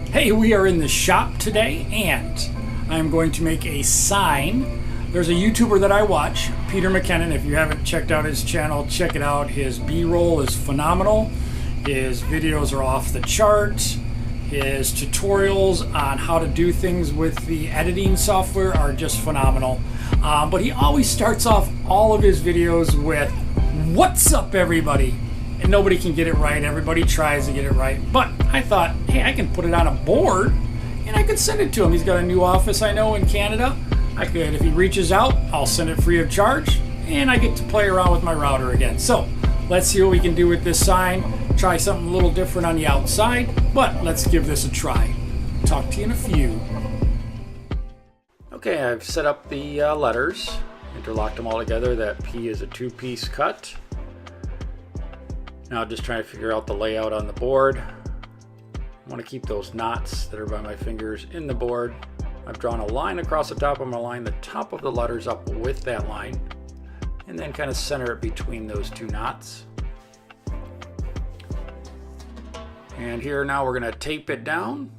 Hey, we are in the shop today and I'm going to make a sign. There's a YouTuber that I watch, Peter McKinnon. If you haven't checked out his channel, check it out. His B-roll is phenomenal. His videos are off the charts. His tutorials on how to do things with the editing software are just phenomenal. But he always starts off all of his videos with, "What's up, everybody?" And nobody can get it right. Everybody tries to get it right. But I thought, hey, I can put it on a board and I could send it to him. He's got a new office, I know, in Canada. I could, if he reaches out, I'll send it free of charge and I get to play around with my router again. So let's see what we can do with this sign. Try something a little different on the outside, but let's give this a try. Talk to you in a few. Okay, I've set up the letters, interlocked them all together. That P is a two-piece cut. Now just trying to figure out the layout on the board. I want to keep those knots that are by my fingers in the board. I've drawn a line across the top. I'm going to line the top of the letters up with that line and then kind of center it between those two knots. And here now we're going to tape it down.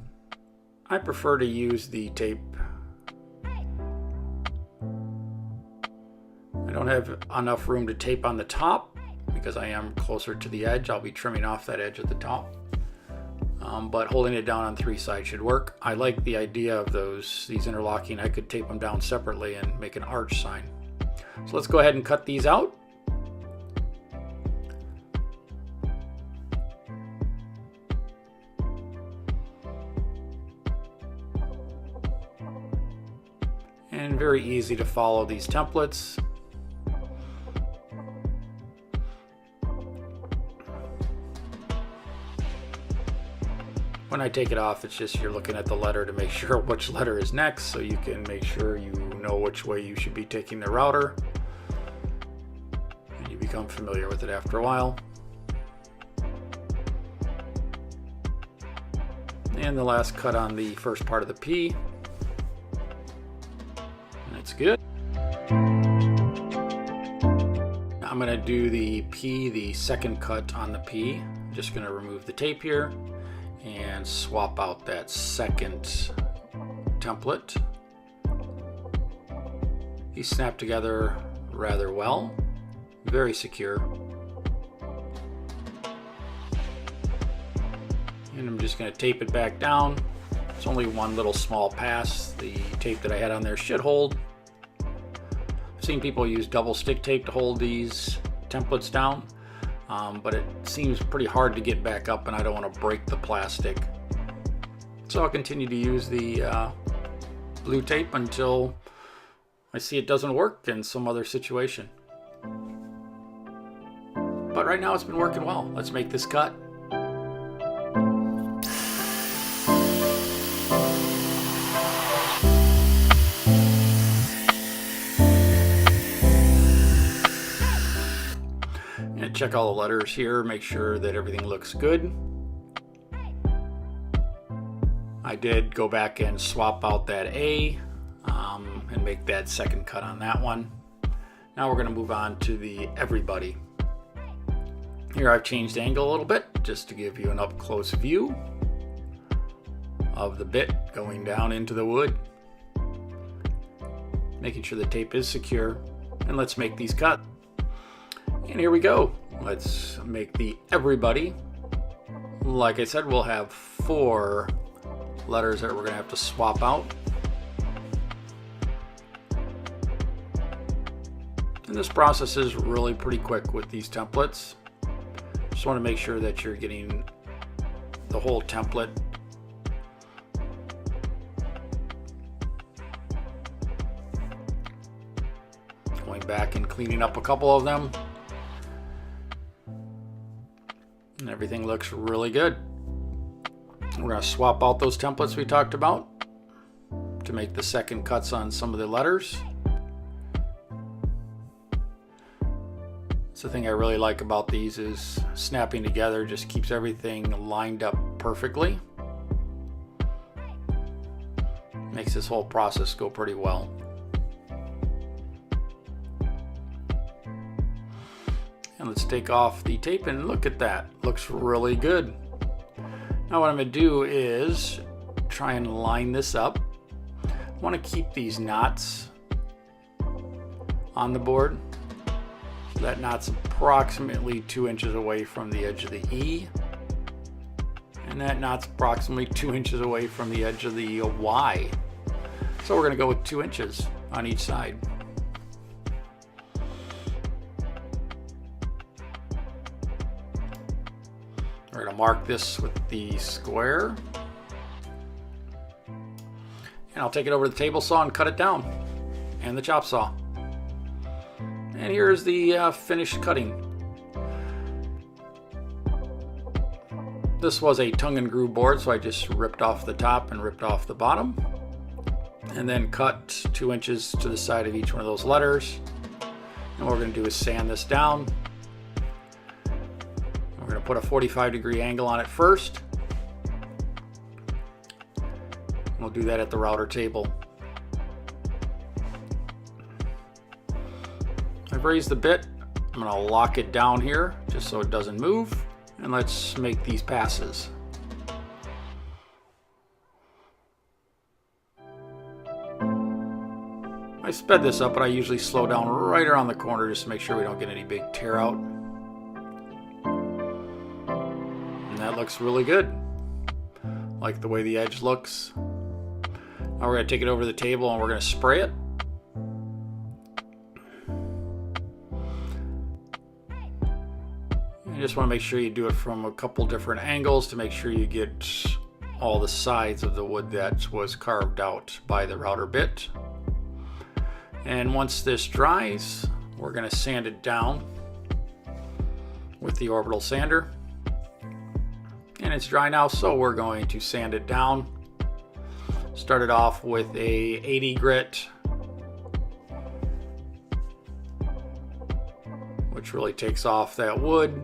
I prefer to use the tape. I don't have enough room to tape on the top because I am closer to the edge. I'll be trimming off that edge at the top. But holding it down on three sides should work. I like the idea of these interlocking. I could tape them down separately and make an arch sign. So let's go ahead and cut these out. And very easy to follow these templates. When I take it off, it's just you're looking at the letter to make sure which letter is next, so you can make sure you know which way you should be taking the router. And you become familiar with it after a while. And the last cut on the first part of the P. That's good. I'm going to do the P, the second cut on the P. I'm just going to remove the tape here and swap out that second template. These snap together rather well, very secure. And I'm just going to tape it back down. It's only one little small pass. The tape that I had on there should hold. I've seen people use double stick tape to hold these templates down. But it seems pretty hard to get back up and I don't want to break the plastic. So I'll continue to use the blue tape until I see it doesn't work in some other situation. But right now it's been working well. Let's make this cut. Check all the letters here, make sure that everything looks good. I did go back and swap out that A and make that second cut on that one. Now we're going to move on to the everybody. Here I've changed angle a little bit just to give you an up close view of the bit going down into the wood. Making sure the tape is secure, and let's make these cuts. And here we go. Let's make the everybody. Like I said, we'll have 4 letters that we're going to have to swap out. And this process is really pretty quick with these templates. Just want to make sure that you're getting the whole template. Going back and cleaning up a couple of them. And everything looks really good. We're going to swap out those templates we talked about to make the second cuts on some of the letters. That's the thing I really like about these is snapping together just keeps everything lined up perfectly. Makes this whole process go pretty well. And let's take off the tape and look at that. Looks really good. Now what I'm going to do is try and line this up. I want to keep these knots on the board. So that knot's approximately 2 inches away from the edge of the E. And that knot's approximately 2 inches away from the edge of the Y. So we're going to go with 2 inches on each side. We're going to mark this with the square. And I'll take it over to the table saw and cut it down. And the chop saw. And here's the finished cutting. This was a tongue and groove board, so I just ripped off the top and ripped off the bottom. And then cut 2 inches to the side of each one of those letters. And what we're going to do is sand this down. We're going to put a 45-degree angle on it first. We'll do that at the router table. I've raised the bit. I'm going to lock it down here just so it doesn't move. And let's make these passes. I sped this up, but I usually slow down right around the corner just to make sure we don't get any big tear out. And that looks really good. Like the way the edge looks. Now we're going to take it over to the table and we're going to spray it. You just want to make sure you do it from a couple different angles to make sure you get all the sides of the wood that was carved out by the router bit. And once this dries, we're going to sand it down with the orbital sander. And it's dry now, so we're going to sand it down. Started off with a 80 grit, which really takes off that wood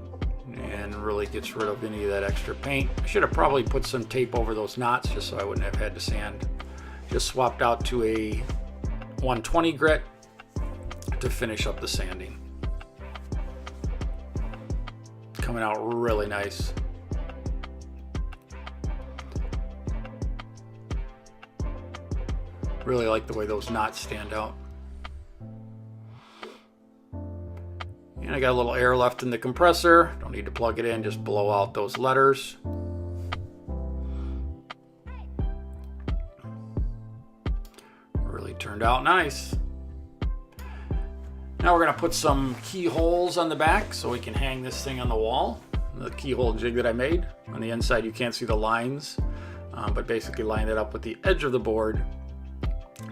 and really gets rid of any of that extra paint. I should have probably put some tape over those knots just so I wouldn't have had to sand. Just swapped out to a 120 grit to finish up the sanding. Coming out really nice. Really like the way those knots stand out. And I got a little air left in the compressor. Don't need to plug it in, just blow out those letters. Really turned out nice. Now we're going to put some keyholes on the back so we can hang this thing on the wall. The keyhole jig that I made. On the inside you can't see the lines, but basically line it up with the edge of the board.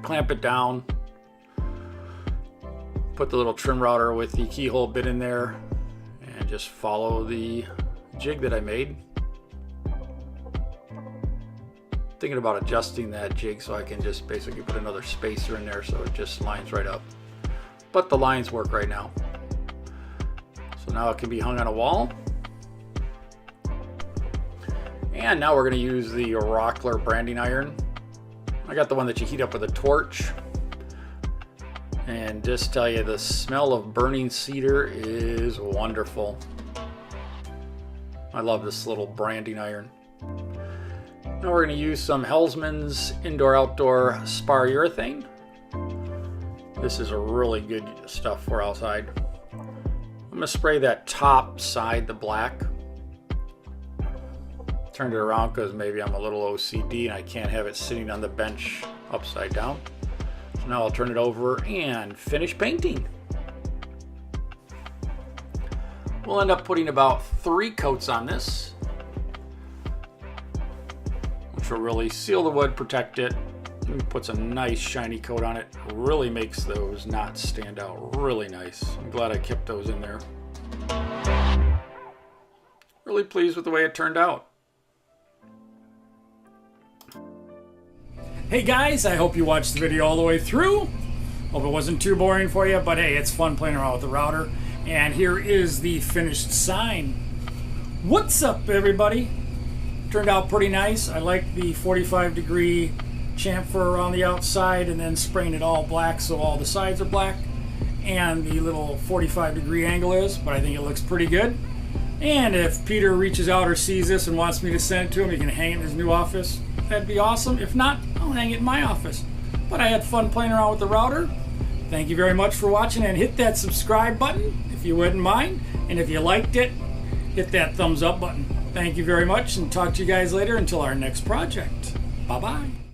Clamp it down. Put the little trim router with the keyhole bit in there and just follow the jig that I made. Thinking about adjusting that jig so I can just basically put another spacer in there so it just lines right up. But the lines work right now. So now it can be hung on a wall. And now we're going to use the Rockler branding iron. I got the one that you heat up with a torch. And just tell you, the smell of burning cedar is wonderful. I love this little branding iron. Now we're going to use some Hellsman's indoor-outdoor spar urethane. This is a really good stuff for outside. I'm going to spray that top side, the black. Turned it around because maybe I'm a little OCD and I can't have it sitting on the bench upside down. So now I'll turn it over and finish painting. We'll end up putting about 3 coats on this, which will really seal the wood, protect it, and puts a nice shiny coat on it. Really makes those knots stand out really nice. I'm glad I kept those in there. Really pleased with the way it turned out. Hey guys, I hope you watched the video all the way through. Hope it wasn't too boring for you, but hey, it's fun playing around with the router. And here is the finished sign. What's up, everybody? Turned out pretty nice. I like the 45-degree chamfer on the outside and then spraying it all black so all the sides are black. And the little 45-degree angle is, but I think it looks pretty good. And if Peter reaches out or sees this and wants me to send it to him, he can hang it in his new office. that'd be awesome. If not, I'll hang it in my office. But I had fun playing around with the router. Thank you very much for watching, and hit that subscribe button if you wouldn't mind. And if you liked it, hit that thumbs up button. Thank you very much, and talk to you guys later until our next project. Bye-bye.